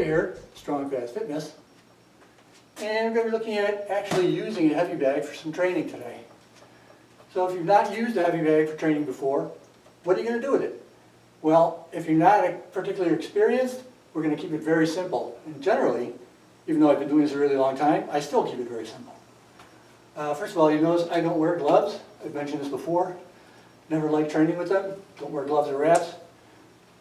here, Strong Fast Fitness, and we're going to be looking at actually using a heavy bag for some training today. So if you've not used a heavy bag for training before, what are you going to do with it? Well, if you're not particularly experienced, we're going to keep it very simple. And generally, even though I've been doing this a really long time, I still keep it very simple. First of all, you notice I don't wear gloves. I've mentioned this before. Never like training with them. Don't wear gloves or wraps.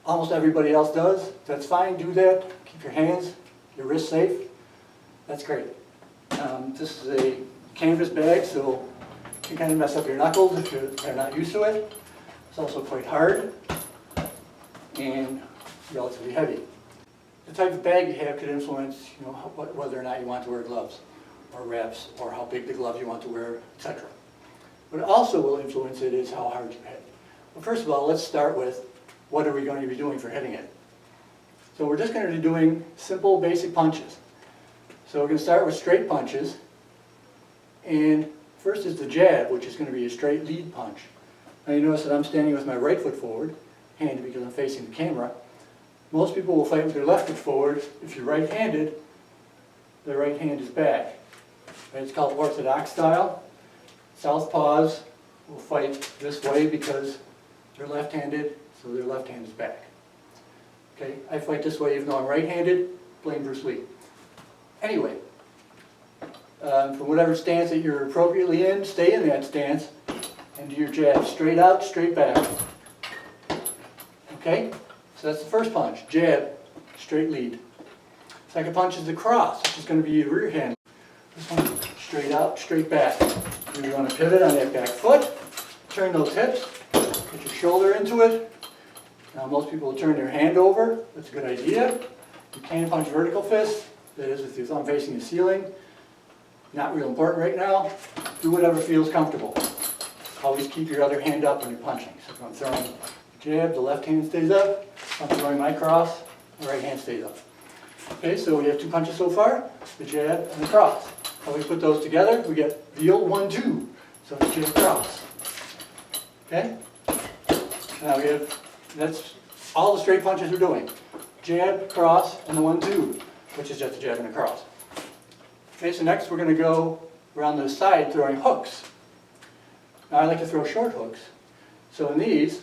Almost everybody else does. That's fine, do that. Keep your hands, your wrists safe. That's great. This is a canvas bag, so you can kind of mess up your knuckles if you're not used to it. It's also quite hard and relatively heavy. The type of bag you have could influence, whether or not you want to wear gloves or wraps, or how big the gloves you want to wear, etc. What also will influence it is how hard you hit. Well, first of all, let's start with what are we going to be doing for hitting it. So we're just going to be doing simple, basic punches. So we're going to start with straight punches. And first is the jab, which is going to be a straight lead punch. Now you notice that I'm standing with my right foot forward, handed because I'm facing the camera. Most people will fight with their left foot forward. If you're right-handed, the right hand is back. It's called orthodox style. Southpaws will fight this way because they're left-handed, so their left hand is back. Okay, I fight this way even though I'm right-handed. Blame Bruce Lee. Anyway, from whatever stance that you're appropriately in, stay in that stance and do your jab straight out, straight back. Okay, so that's the first punch. Jab, straight lead. Second punch is the cross, which is going to be your rear hand. This one, straight out, straight back. You want to pivot on that back foot, turn those hips, put your shoulder into it. Now most people will turn their hand over. That's a good idea. You can punch vertical fists, that is with your thumb facing the ceiling. Not real important right now. Do whatever feels comfortable. Always keep your other hand up when you're punching. So if I'm throwing jab, the left hand stays up. If I'm throwing my cross, the right hand stays up. Okay, so we have two punches so far, the jab and the cross. When we put those together, we get the old 1-2. So the jab cross. Okay? Now we have, that's all the straight punches we're doing. Jab, cross, and the 1-2, which is just a jab and a cross. Okay, so next we're going to go around the side throwing hooks. Now I like to throw short hooks. So in these,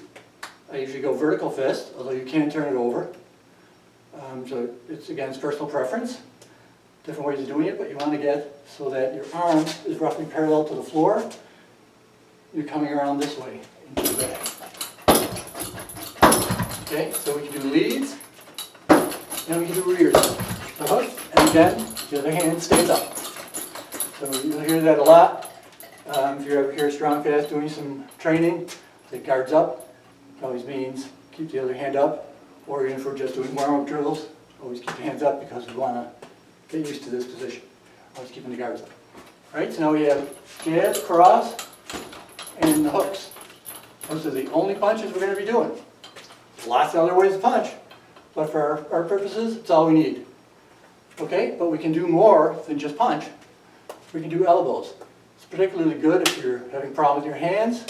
I usually go vertical fist, although you can turn it over. So it's against personal preference. Different ways of doing it, but you want to get so that your arm is roughly parallel to the floor. You're coming around this way into the bag. Okay, so we can do leads, and we can do rears. The hook, and again, the other hand stays up. So you'll hear that a lot. If you ever hear Strong Fast doing some training, it guards up. It always means keep the other hand up. Or even if we're just doing warm-up drills, always keep the hands up because we want to get used to this position. Always keeping the guards up. Alright, so now we have jab, cross, and the hooks. Those are the only punches we're going to be doing. Lots of other ways to punch, but for our purposes, it's all we need. Okay, but we can do more than just punch. We can do elbows. It's particularly good if you're having a problem with your hands,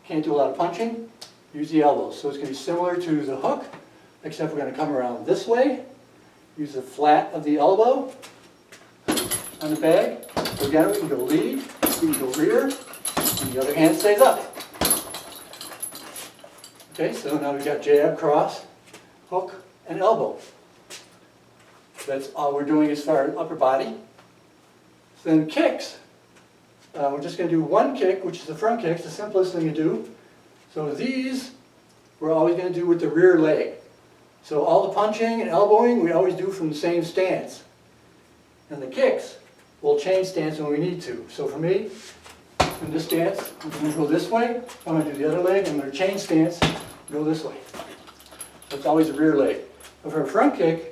can't do a lot of punching, use the elbows. So it's going to be similar to the hook, except we're going to come around this way, use the flat of the elbow on the bag. So again, we can go lead, we can go rear, and the other hand stays up. Okay, so now we've got jab, cross, hook, and elbow. That's all we're doing as far as upper body. Then kicks. We're just going to do one kick, which is the front kick. It's the simplest thing to do. So these, we're always going to do with the rear leg. So all the punching and elbowing, we always do from the same stance. And the kicks, we'll change stance when we need to. So for me, in this stance, I'm going to go this way. I'm going to do the other leg. I'm going to change stance and go this way. So it's always the rear leg. But for a front kick,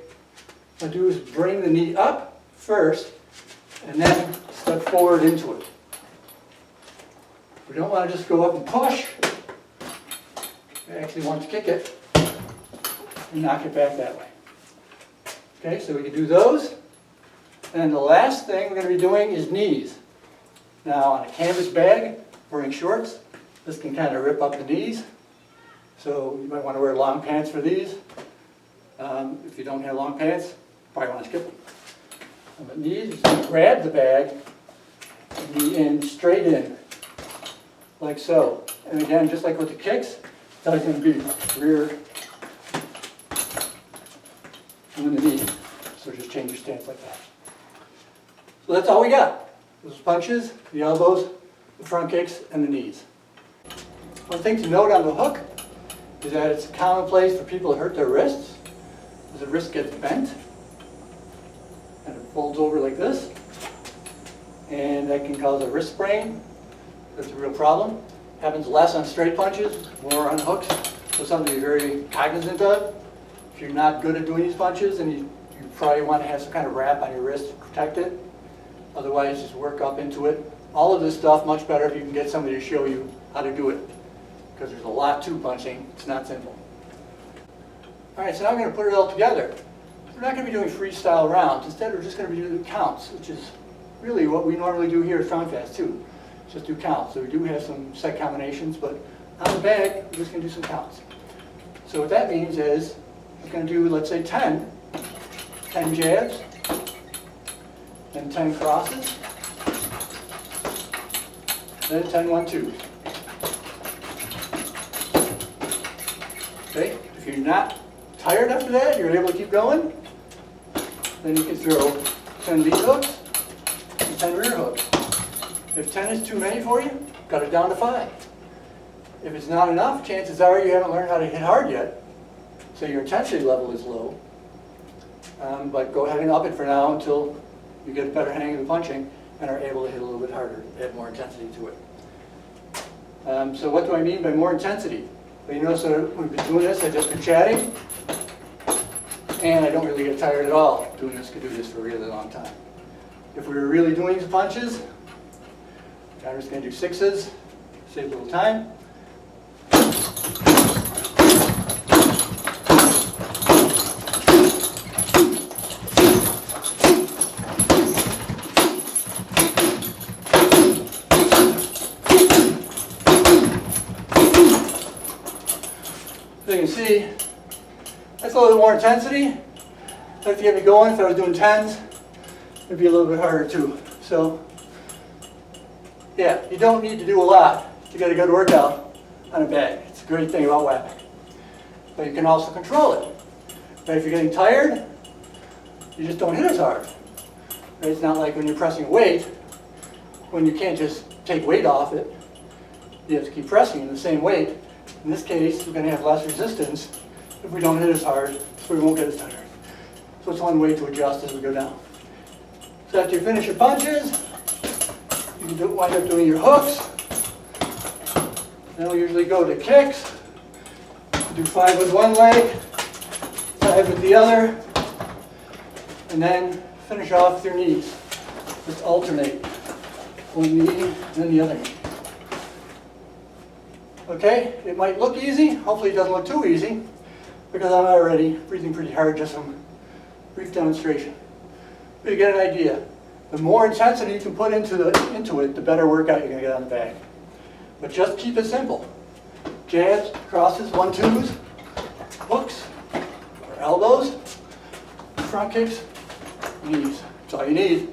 what I do is bring the knee up first and then step forward into it. We don't want to just go up and push. We actually want to kick it and knock it back that way. Okay, so we can do those. And the last thing we're going to be doing is knees. Now on a canvas bag, wearing shorts, this can kind of rip up the knees. So you might want to wear long pants for these. If you don't have long pants, Probably want to skip them. On the knees, just grab the bag, knee in, straight in, like so. And again, just like with the kicks, that's going to be rear and the knee. So just change your stance like that. So that's all we got. Those punches, the elbows, the front kicks, and the knees. One thing to note on the hook is that it's commonplace for people to hurt their wrists, as the wrist gets bent and it folds over like this, and that can cause a wrist sprain. That's a real problem. Happens less on straight punches, more on hooks, so something to be very cognizant of. If you're not good at doing these punches, then you probably want to have some kind of wrap on your wrist to protect it. Otherwise, just work up into it. All of this stuff much better if you can get somebody to show you how to do it, because there's a lot to punching. It's not simple. All right, so now I'm going to put it all together. We're not going to be doing freestyle rounds. Instead, we're just going to be doing counts, which is really what we normally do here at StrongFast too. Just do counts. So we do have some set combinations, but on the bag, we're just going to do some counts. So what that means is we're going to do, let's say, 10 jabs, then 10 crosses, then 10 1-2s. Okay, if you're not tired after that, you're able to keep going, then you can throw 10 lead hooks and 10 rear hooks. If 10 is too many for you, cut it down to 5. If it's not enough, chances are you haven't learned how to hit hard yet, so your intensity level is low. But go ahead and up it for now until you get a better hang of the punching and are able to hit a little bit harder, add more intensity to it. So what do I mean by more intensity? Well, you notice that we've been doing this, I've just been chatting, and I don't really get tired at all doing this. Could do this for a really long time. If we were really doing these punches, I'm just going to do 6s, save a little time. So you can see, that's a little bit more intensity. I'd like to get me going. If I was doing 10s, it'd be a little bit harder too. So, yeah, you don't need to do a lot to get a good workout on a bag. It's a great thing about WAPAC. But you can also control it. But if you're getting tired, you just don't hit as hard. Right? It's not like when you're pressing a weight, when you can't just take weight off it. You have to keep pressing the same weight. In this case, we're going to have less resistance if we don't hit as hard, so we won't get as tired. So it's one way to adjust as we go down. So after you finish your punches, you can wind up doing your hooks. Then we usually go to kicks. Do 5 with one leg, 5 with the other, and then finish off with your knees. Just alternate. One knee, and then the other knee. Okay, it might look easy. Hopefully it doesn't look too easy, because I'm already breathing pretty hard just from brief demonstration. But you get an idea. The more intensity you can put into it, the better workout you're going to get on the bag. But just keep it simple. Jabs, crosses, 1-2s, hooks, or elbows, front kicks, knees. That's all you need.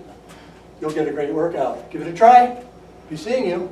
You'll get a great workout. Give it a try. Be seeing you.